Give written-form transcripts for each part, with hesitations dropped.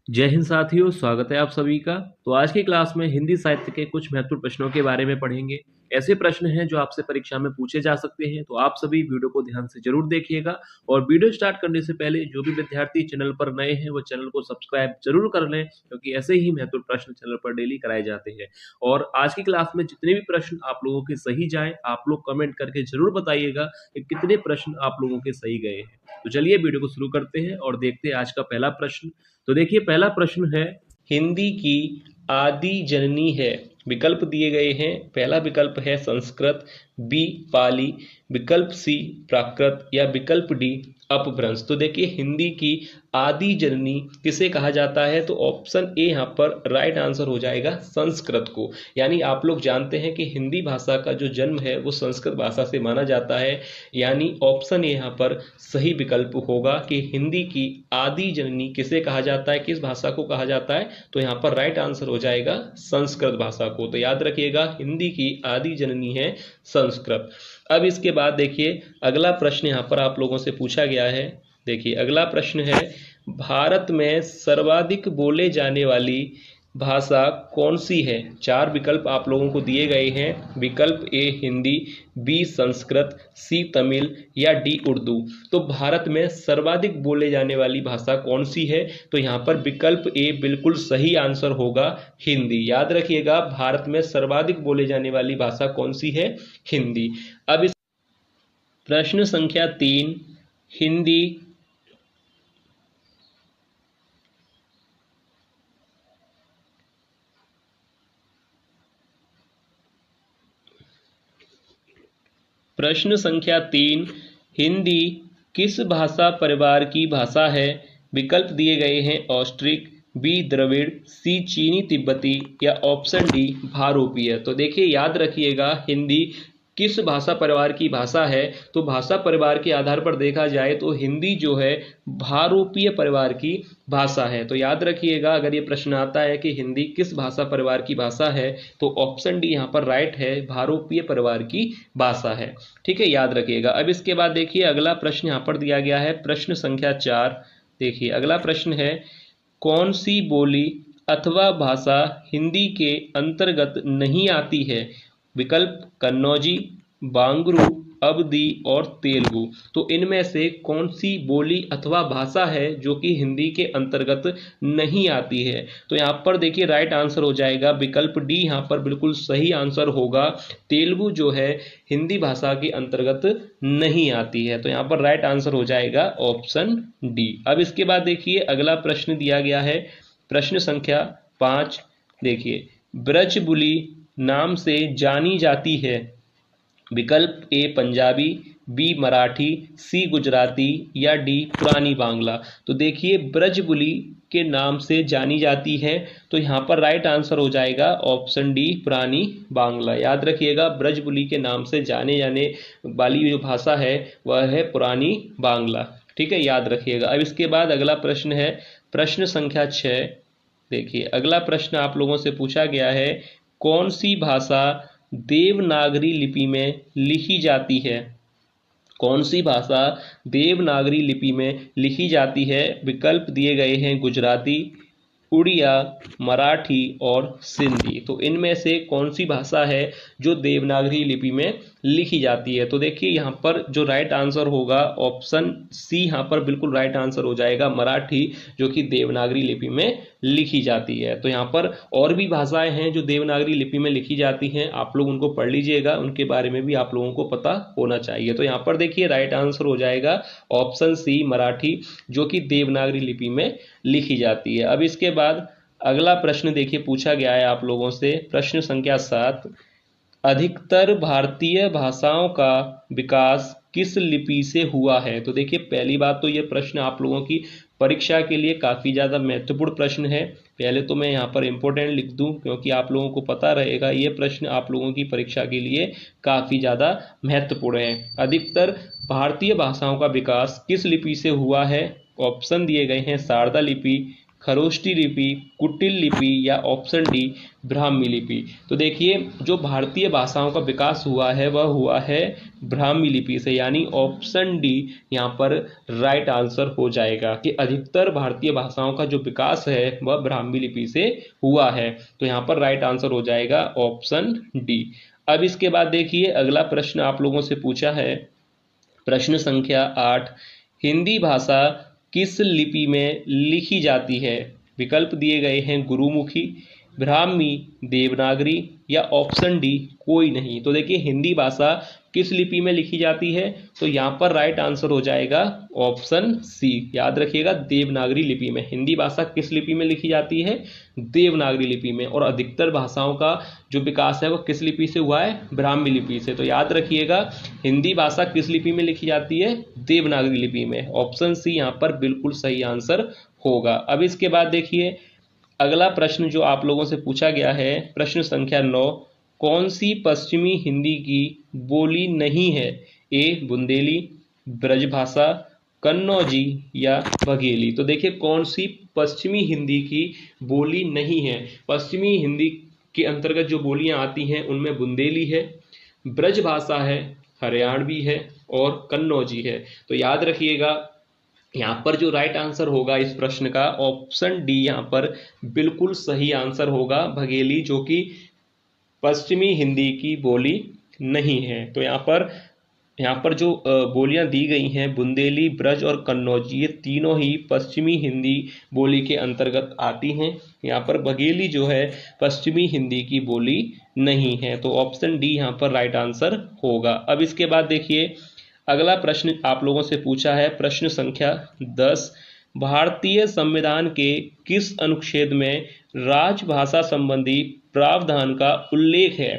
जय हिंद साथियों, स्वागत है आप सभी का। तो आज की क्लास में हिंदी साहित्य के कुछ महत्वपूर्ण प्रश्नों के बारे में पढ़ेंगे। ऐसे प्रश्न हैं जो आपसे परीक्षा में पूछे जा सकते हैं, तो आप सभी वीडियो को ध्यान से जरूर देखिएगा। और वीडियो स्टार्ट करने से पहले जो भी विद्यार्थी चैनल पर नए हैं वो चैनल को सब्सक्राइब जरूर कर लें, क्योंकि ऐसे ही महत्वपूर्ण प्रश्न चैनल पर डेली कराए जाते हैं। और आज की क्लास में जितने भी प्रश्न आप लोगों के सही जाए, आप लोग कमेंट करके जरूर बताइएगा कि कितने प्रश्न आप लोगों के सही गए हैं। तो चलिए वीडियो को शुरू करते हैं और देखते हैं आज का पहला प्रश्न। तो देखिए, पहला प्रश्न है, हिंदी की आदि जननी है। विकल्प दिए गए हैं। पहला विकल्प है संस्कृत, बी पाली, विकल्प सी प्राकृत या विकल्प डी अपभ्रंश। तो देखिए, हिंदी की आदि जननी किसे कहा जाता है? तो ऑप्शन ए यहाँ पर राइट आंसर हो जाएगा संस्कृत को। यानी आप लोग जानते हैं कि हिंदी भाषा का जो जन्म है वो संस्कृत भाषा से माना जाता है। यानी ऑप्शन ए यहाँ पर सही विकल्प होगा कि हिंदी की आदि जननी किसे कहा जाता है, किस भाषा को कहा जाता है। तो यहाँ पर राइट आंसर हो जाएगा संस्कृत भाषा को। तो याद रखिएगा, हिंदी की आदि जननी है संस्कृत। अब इसके बाद देखिए, अगला प्रश्न यहाँ पर आप लोगों से पूछा गया है। देखिए, अगला प्रश्न है, भारत में सर्वाधिक बोले जाने वाली भाषा कौन सी है? चार विकल्प आप लोगों को दिए गए हैं। विकल्प ए हिंदी, बी संस्कृत, सी तमिल या डी उर्दू। तो भारत में सर्वाधिक बोले जाने वाली भाषा कौन सी है? तो यहाँ पर विकल्प ए बिल्कुल सही आंसर होगा, हिंदी। याद रखिएगा, भारत में सर्वाधिक बोले जाने वाली भाषा कौन सी है? हिंदी। अब इस प्रश्न संख्या 3, हिंदी प्रश्न संख्या 3, हिंदी किस भाषा परिवार की भाषा है? विकल्प दिए गए हैं ऑस्ट्रिक, बी द्रविड़, सी चीनी तिब्बती या ऑप्शन डी भारोपीय। तो देखिए, याद रखिएगा, हिंदी किस भाषा परिवार की भाषा है? तो भाषा परिवार के आधार पर देखा जाए तो हिंदी जो है भारोपीय परिवार की भाषा है। तो याद रखिएगा, अगर ये प्रश्न आता है कि हिंदी किस भाषा परिवार की भाषा है, तो ऑप्शन डी यहाँ पर राइट है, भारोपीय परिवार की भाषा है। ठीक है, याद रखिएगा। अब इसके बाद देखिए, अगला प्रश्न यहाँ पर दिया गया है, प्रश्न संख्या 4। देखिए, अगला प्रश्न है, कौन सी बोली अथवा भाषा हिंदी के अंतर्गत नहीं आती है? विकल्प कन्नौजी, बांगरू, अवधी और तेलुगु। तो इनमें से कौन सी बोली अथवा भाषा है जो कि हिंदी के अंतर्गत नहीं आती है? तो यहाँ पर देखिए, राइट आंसर हो जाएगा विकल्प डी, यहाँ पर बिल्कुल सही आंसर होगा। तेलुगु जो है हिंदी भाषा के अंतर्गत नहीं आती है। तो यहाँ पर राइट आंसर हो जाएगा ऑप्शन डी। अब इसके बाद देखिए, अगला प्रश्न दिया गया है, प्रश्न संख्या 5। देखिए, ब्रजबुली नाम से जानी जाती है। विकल्प ए पंजाबी, बी मराठी, सी गुजराती या डी पुरानी बांग्ला। तो देखिए, ब्रजबुली के नाम से जानी जाती है। तो यहाँ पर राइट आंसर हो जाएगा ऑप्शन डी पुरानी बांग्ला। याद रखिएगा, ब्रजबुली के नाम से जाने जाने वाली जो भाषा है वह है पुरानी बांग्ला। ठीक है, याद रखिएगा। अब इसके बाद अगला प्रश्न है, प्रश्न संख्या 6। देखिए, अगला प्रश्न आप लोगों से पूछा गया है, कौन सी भाषा देवनागरी लिपि में लिखी जाती है? कौन सी भाषा देवनागरी लिपि में लिखी जाती है? विकल्प दिए गए हैं गुजराती, उड़िया, मराठी और सिंधी। तो इनमें से कौन सी भाषा है जो देवनागरी लिपि में लिखी जाती है? तो देखिए, यहाँ पर जो राइट आंसर होगा ऑप्शन सी, यहाँ पर बिल्कुल राइट आंसर हो जाएगा मराठी, जो कि देवनागरी लिपि में लिखी जाती है। तो यहाँ पर और भी भाषाएं हैं जो देवनागरी लिपि में लिखी जाती हैं, आप लोग उनको पढ़ लीजिएगा, उनके बारे में भी आप लोगों को पता होना चाहिए। तो यहाँ पर देखिए, राइट आंसर हो जाएगा ऑप्शन सी मराठी, जो कि देवनागरी लिपि में लिखी जाती है। अब इसके बाद अगला प्रश्न देखिए, पूछा गया है आप लोगों से, प्रश्न संख्या 7। अधिकतर भारतीय भाषाओं का विकास किस लिपि से हुआ है? तो देखिए, पहली बात तो ये प्रश्न आप लोगों की परीक्षा के लिए काफ़ी ज़्यादा महत्वपूर्ण प्रश्न है। पहले तो मैं यहाँ पर इम्पोर्टेंट लिख दूँ, क्योंकि आप लोगों को पता रहेगा ये प्रश्न आप लोगों की परीक्षा के लिए काफ़ी ज़्यादा महत्वपूर्ण है। अधिकतर भारतीय भाषाओं का विकास किस लिपि से हुआ है? ऑप्शन दिए गए हैं शारदा लिपि, खरोष्टी लिपि, कुटिल लिपि या ऑप्शन डी ब्राह्मी लिपि। तो देखिए जो भारतीय भाषाओं का विकास हुआ है वह हुआ है ब्राह्मी लिपि से, यानी ऑप्शन डी यहाँ पर राइट आंसर हो जाएगा कि अधिकतर भारतीय भाषाओं का जो विकास है वह ब्राह्मी लिपि से हुआ है। तो यहाँ पर राइट आंसर हो जाएगा ऑप्शन डी। अब इसके बाद देखिए अगला प्रश्न आप लोगों से पूछा है, प्रश्न संख्या 8, हिंदी भाषा किस लिपि में लिखी जाती है? विकल्प दिए गए हैं गुरुमुखी, ब्राह्मी, देवनागरी या ऑप्शन डी कोई नहीं। तो देखिए हिंदी भाषा किस लिपि में लिखी जाती है, तो यहाँ पर राइट आंसर हो जाएगा ऑप्शन सी। याद रखिएगा देवनागरी लिपि में। हिंदी भाषा किस लिपि में लिखी जाती है? देवनागरी लिपि में। और अधिकतर भाषाओं का जो विकास है वो किस लिपि से हुआ है? ब्राह्मी लिपि से। तो याद रखिएगा हिंदी भाषा किस लिपि में लिखी जाती है? देवनागरी लिपि में। ऑप्शन सी यहाँ पर बिल्कुल सही आंसर होगा। अब इसके बाद देखिए अगला प्रश्न जो आप लोगों से पूछा गया है, प्रश्न संख्या 9, कौन सी पश्चिमी हिंदी की बोली नहीं है? ए बुंदेली, ब्रजभाषा, कन्नौजी या बघेली। तो देखिए कौन सी पश्चिमी हिंदी की बोली नहीं है? पश्चिमी हिंदी के अंतर्गत जो बोलियां आती हैं उनमें बुंदेली है, ब्रजभाषा है, हरियाणवी है और कन्नौजी है। तो याद रखिएगा यहाँ पर जो राइट आंसर होगा इस प्रश्न का ऑप्शन डी यहाँ पर बिल्कुल सही आंसर होगा, बघेली, जो कि पश्चिमी हिंदी की बोली नहीं है। तो यहाँ पर जो बोलियां दी गई हैं बुंदेली, ब्रज और कन्नौजी, ये तीनों ही पश्चिमी हिंदी बोली के अंतर्गत आती हैं। यहाँ पर बघेली जो है पश्चिमी हिंदी की बोली नहीं है। तो ऑप्शन डी यहाँ पर राइट आंसर होगा। अब इसके बाद देखिए अगला प्रश्न आप लोगों से पूछा है, प्रश्न संख्या 10, भारतीय संविधान के किस अनुच्छेद में राजभाषा संबंधी प्रावधान का उल्लेख है?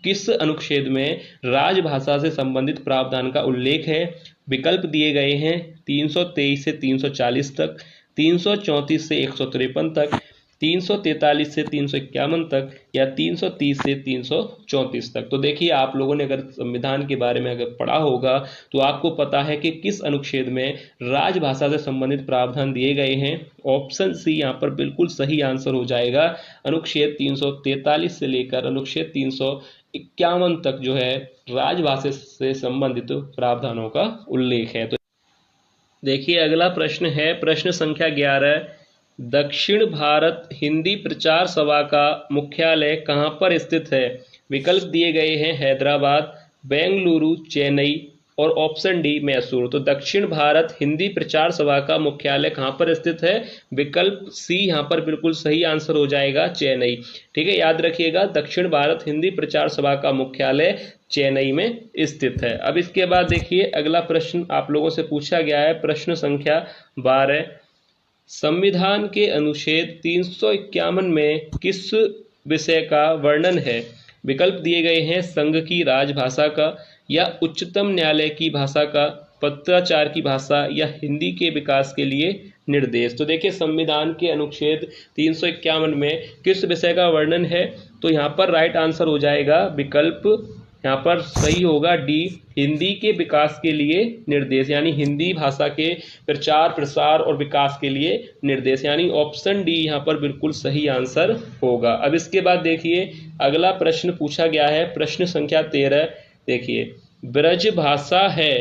किस अनुच्छेद में राजभाषा से संबंधित प्रावधान का उल्लेख है? विकल्प दिए गए हैं 323 से 340 तक, 334 से 153 तक, 343 से 351 तक या 330 से 334 तक। तो देखिए आप लोगों ने अगर संविधान के बारे में अगर पढ़ा होगा तो आपको पता है कि किस अनुच्छेद में राजभाषा से संबंधित प्रावधान दिए गए हैं। ऑप्शन सी यहाँ पर बिल्कुल सही आंसर हो जाएगा। अनुच्छेद 343 से लेकर अनुच्छेद 351 तक जो है राजभाषा से संबंधित प्रावधानों का उल्लेख है। तो देखिए अगला प्रश्न है, प्रश्न संख्या 11, दक्षिण भारत हिंदी प्रचार सभा का मुख्यालय कहाँ पर स्थित है? विकल्प दिए गए हैं हैदराबाद, बेंगलुरु, चेन्नई और ऑप्शन डी मैसूर। तो दक्षिण भारत हिंदी प्रचार सभा का मुख्यालय कहाँ पर स्थित है? विकल्प सी यहाँ पर बिल्कुल सही आंसर हो जाएगा, चेन्नई। ठीक है, याद रखिएगा दक्षिण भारत हिंदी प्रचार सभा का मुख्यालय चेन्नई में स्थित है। अब इसके बाद देखिए अगला प्रश्न आप लोगों से पूछा गया है, प्रश्न संख्या 12, संविधान के अनुच्छेद 351 में किस विषय का वर्णन है? विकल्प दिए गए हैं संघ की राजभाषा का या उच्चतम न्यायालय की भाषा का, पत्राचार की भाषा या हिंदी के विकास के लिए निर्देश। तो देखिए संविधान के अनुच्छेद 351 में किस विषय का वर्णन है? तो यहाँ पर राइट आंसर हो जाएगा विकल्प यहाँ पर सही होगा डी, हिंदी के विकास के लिए निर्देश, यानी हिंदी भाषा के प्रचार प्रसार और विकास के लिए निर्देश, यानी ऑप्शन डी यहाँ पर बिल्कुल सही आंसर होगा। अब इसके बाद देखिए अगला प्रश्न पूछा गया है, प्रश्न संख्या 13, देखिए ब्रज भाषा है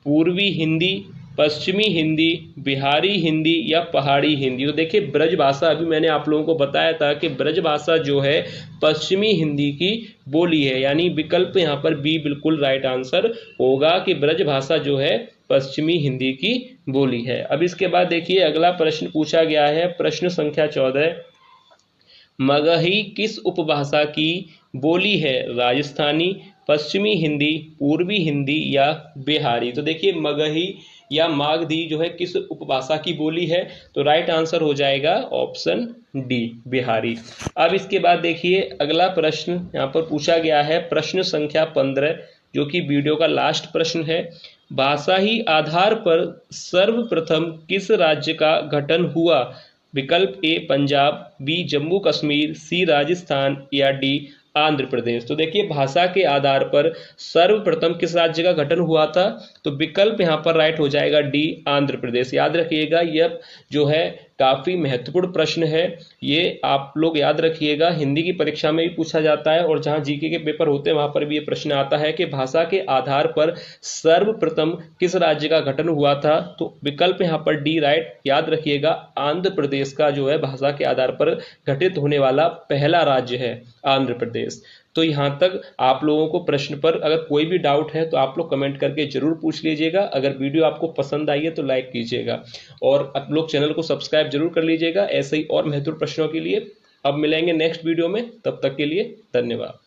पूर्वी हिंदी, पश्चिमी हिंदी, बिहारी हिंदी या पहाड़ी हिंदी। तो देखिए ब्रज भाषा, अभी मैंने आप लोगों को बताया था कि ब्रज भाषा जो है पश्चिमी हिंदी की बोली है, यानी विकल्प यहाँ पर बी बिल्कुल राइट आंसर होगा कि ब्रज भाषा जो है पश्चिमी हिंदी की बोली है। अब इसके बाद देखिए अगला प्रश्न पूछा गया है, प्रश्न संख्या 14, मगही किस उपभाषा की बोली है? राजस्थानी, पश्चिमी हिंदी, पूर्वी हिंदी या बिहारी। तो देखिए मगही या मागधी जो है किस उपभाषा की बोली है? तो राइट आंसर हो जाएगा ऑप्शन डी, बिहारी। अब इसके बाद देखिए अगला प्रश्न यहाँ पर पूछा गया है, प्रश्न संख्या 15, जो कि वीडियो का लास्ट प्रश्न है, भाषाई आधार पर सर्वप्रथम किस राज्य का गठन हुआ? विकल्प ए पंजाब, बी जम्मू कश्मीर, सी राजस्थान या डी आंध्र प्रदेश। तो देखिए भाषा के आधार पर सर्वप्रथम किस राज्य का गठन हुआ था? तो विकल्प यहाँ पर राइट हो जाएगा डी, आंध्र प्रदेश। याद रखिएगा यह जो है काफी महत्वपूर्ण प्रश्न है, ये आप लोग याद रखिएगा। हिंदी की परीक्षा में भी पूछा जाता है और जहां जीके के पेपर होते हैं वहां पर भी ये प्रश्न आता है कि भाषा के आधार पर सर्वप्रथम किस राज्य का गठन हुआ था। तो विकल्प यहाँ पर डी राइट, याद रखिएगा आंध्र प्रदेश का जो है भाषा के आधार पर गठित होने वाला पहला राज्य है आंध्र प्रदेश। तो यहाँ तक आप लोगों को प्रश्न पर अगर कोई भी डाउट है तो आप लोग कमेंट करके जरूर पूछ लीजिएगा। अगर वीडियो आपको पसंद आई है तो लाइक कीजिएगा और आप लोग चैनल को सब्सक्राइब जरूर कर लीजिएगा ऐसे ही और महत्वपूर्ण प्रश्नों के लिए। अब मिलेंगे नेक्स्ट वीडियो में, तब तक के लिए धन्यवाद।